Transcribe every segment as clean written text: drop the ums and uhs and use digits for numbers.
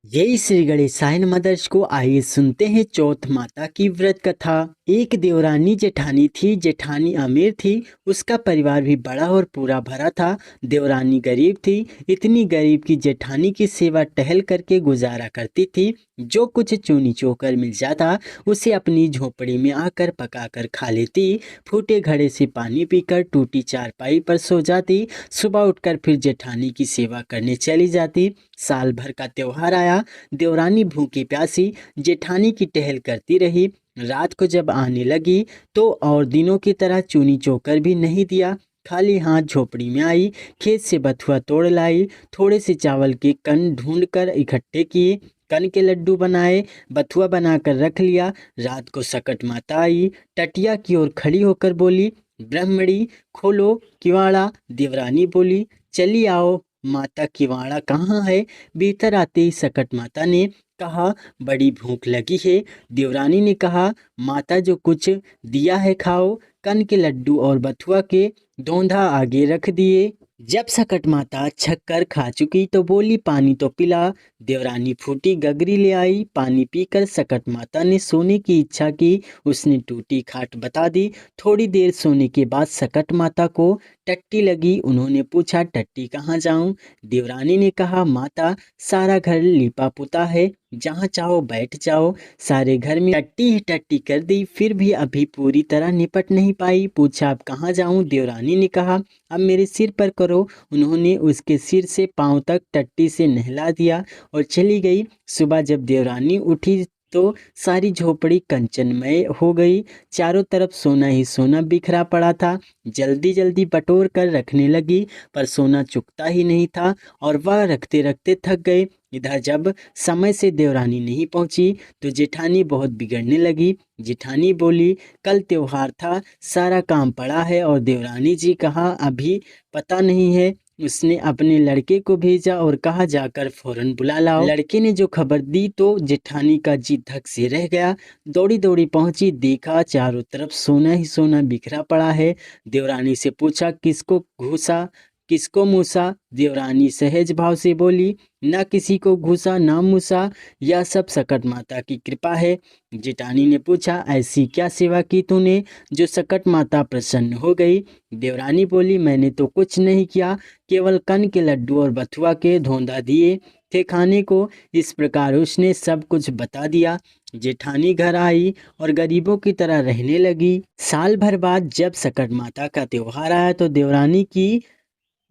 जय श्री गणेशाय नमः। दर्शकों, आइए सुनते हैं चौथ माता की व्रत कथा। एक देवरानी जेठानी थी। जेठानी अमीर थी, उसका परिवार भी बड़ा और पूरा भरा था। देवरानी गरीब थी, इतनी गरीब की जेठानी की सेवा टहल करके गुजारा करती थी। जो कुछ चूनी चोकर मिल जाता उसे अपनी झोपड़ी में आकर पकाकर खा लेती। फूटे घड़े से पानी पीकर टूटी चारपाई पर सो जाती। सुबह उठकर फिर जेठानी की सेवा करने चली जाती। साल भर का त्योहार आया। देवरानी भूखी प्यासी जेठानी की टहल करती रही। रात को जब आने लगी तो और दिनों की तरह चूनी चोकर भी नहीं दिया। खाली हाथ झोपड़ी में आई। खेत से बथुआ तोड़ लाई। थोड़े से चावल के कण ढूंढकर इकट्ठे किए। कण के लड्डू बनाए। बथुआ बनाकर रख लिया। रात को सकट माता आई। टटिया की ओर खड़ी होकर बोली, ब्रह्मणी खोलो किवाड़ा। देवरानी बोली, चली आओ माता, किवाड़ा कहाँ है? भीतर आते ही सकट माता ने कहा, बड़ी भूख लगी है। देवरानी ने कहा, माता जो कुछ दिया है खाओ। कन के लड्डू और बथुआ के धोंधा आगे रख दिए। जब सकट माता छक्कर खा चुकी तो बोली, पानी तो पिला। देवरानी फूटी गगरी ले आई। पानी पीकर सकट माता ने सोने की इच्छा की। उसने टूटी खाट बता दी। थोड़ी देर सोने के बाद सकट माता को टट्टी लगी। उन्होंने पूछा, टट्टी कहाँ जाऊं? देवरानी ने कहा, माता सारा घर लिपा पुता है, जहाँ चाहो बैठ जाओ। सारे घर में टट्टी ही टट्टी कर दी, फिर भी अभी पूरी तरह निपट नहीं पाई। पूछा, अब कहाँ जाऊं? देवरानी ने कहा, अब मेरे सिर पर करो। उन्होंने उसके सिर से पांव तक टट्टी से नहला दिया और चली गई। सुबह जब देवरानी उठी तो सारी झोपड़ी कंचनमय हो गई। चारों तरफ सोना ही सोना बिखरा पड़ा था। जल्दी जल्दी बटोर कर रखने लगी, पर सोना चुकता ही नहीं था और वह रखते रखते थक गए। इधर जब समय से देवरानी नहीं पहुंची तो जेठानी बहुत बिगड़ने लगी। जेठानी बोली, कल त्योहार था, सारा काम पड़ा है। और देवरानी जी कहा, अभी पता नहीं है। उसने अपने लड़के को भेजा और कहा, जाकर फौरन बुला लाओ। लड़के ने जो खबर दी तो जेठानी का जी धक से रह गया। दौड़ी दौड़ी पहुंची, देखा चारों तरफ सोना ही सोना बिखरा पड़ा है। देवरानी से पूछा, किसको घूसा किसको मूसा? देवरानी सहज भाव से बोली, ना किसी को घुसा ना मूसा, यह सब सकट माता की कृपा है। जेठानी ने पूछा, ऐसी क्या सेवा की तूने जो सकट माता प्रसन्न हो गई? देवरानी बोली, मैंने तो कुछ नहीं किया, केवल कन के लड्डू और बथुआ के धोंधा दिए थे खाने को। इस प्रकार उसने सब कुछ बता दिया। जेठानी घर आई और गरीबों की तरह रहने लगी। साल भर बाद जब सकट माता का त्योहार आया तो देवरानी की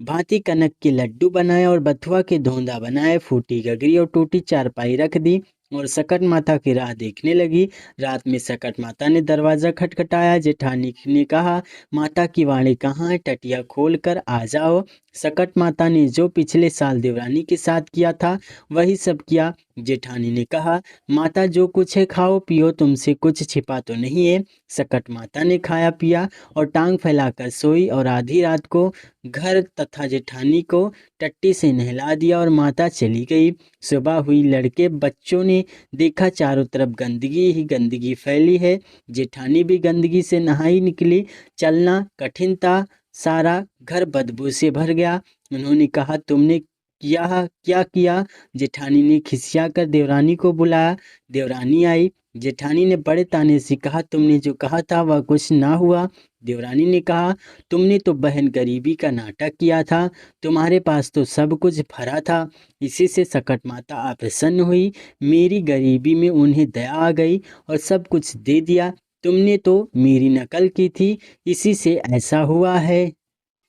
भांति कनक के लड्डू बनाए और बथुआ के धोंधा बनाए। फूटी गगरी और टूटी चारपाई रख दी और सकट माता की राह देखने लगी। रात में सकट माता ने दरवाजा खटखटाया। जेठानी ने कहा, माता की वाणी कहाँ है? टटिया खोल कर आ जाओ। सकट माता ने जो पिछले साल देवरानी के साथ किया था वही सब किया। जेठानी ने कहा, माता जो कुछ है खाओ पियो, तुमसे कुछ छिपा तो नहीं है। सकट माता ने खाया पिया और टांग फैलाकर सोई और आधी रात को घर तथा जेठानी को टट्टी से नहला दिया और माता चली गई। सुबह हुई, लड़के बच्चों ने देखा चारों तरफ गंदगी ही गंदगी फैली है। जेठानी भी गंदगी से नहाई निकली। चलना कठिन था, सारा घर बदबू से भर गया। उन्होंने कहा, तुमने क्या किया? जेठानी ने खिसिया कर देवरानी को बुलाया। देवरानी आई। जेठानी ने बड़े ताने से कहा, तुमने जो कहा था वह कुछ ना हुआ। देवरानी ने कहा, तुमने तो बहन गरीबी का नाटक किया था, तुम्हारे पास तो सब कुछ भरा था। इसी से सकट माता अप्रसन्न हुई। मेरी गरीबी में उन्हें दया आ गई और सब कुछ दे दिया। तुमने तो मेरी नकल की थी, इसी से ऐसा हुआ है।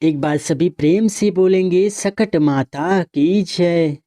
एक बार सभी प्रेम से बोलेंगे, सकट माता की जय।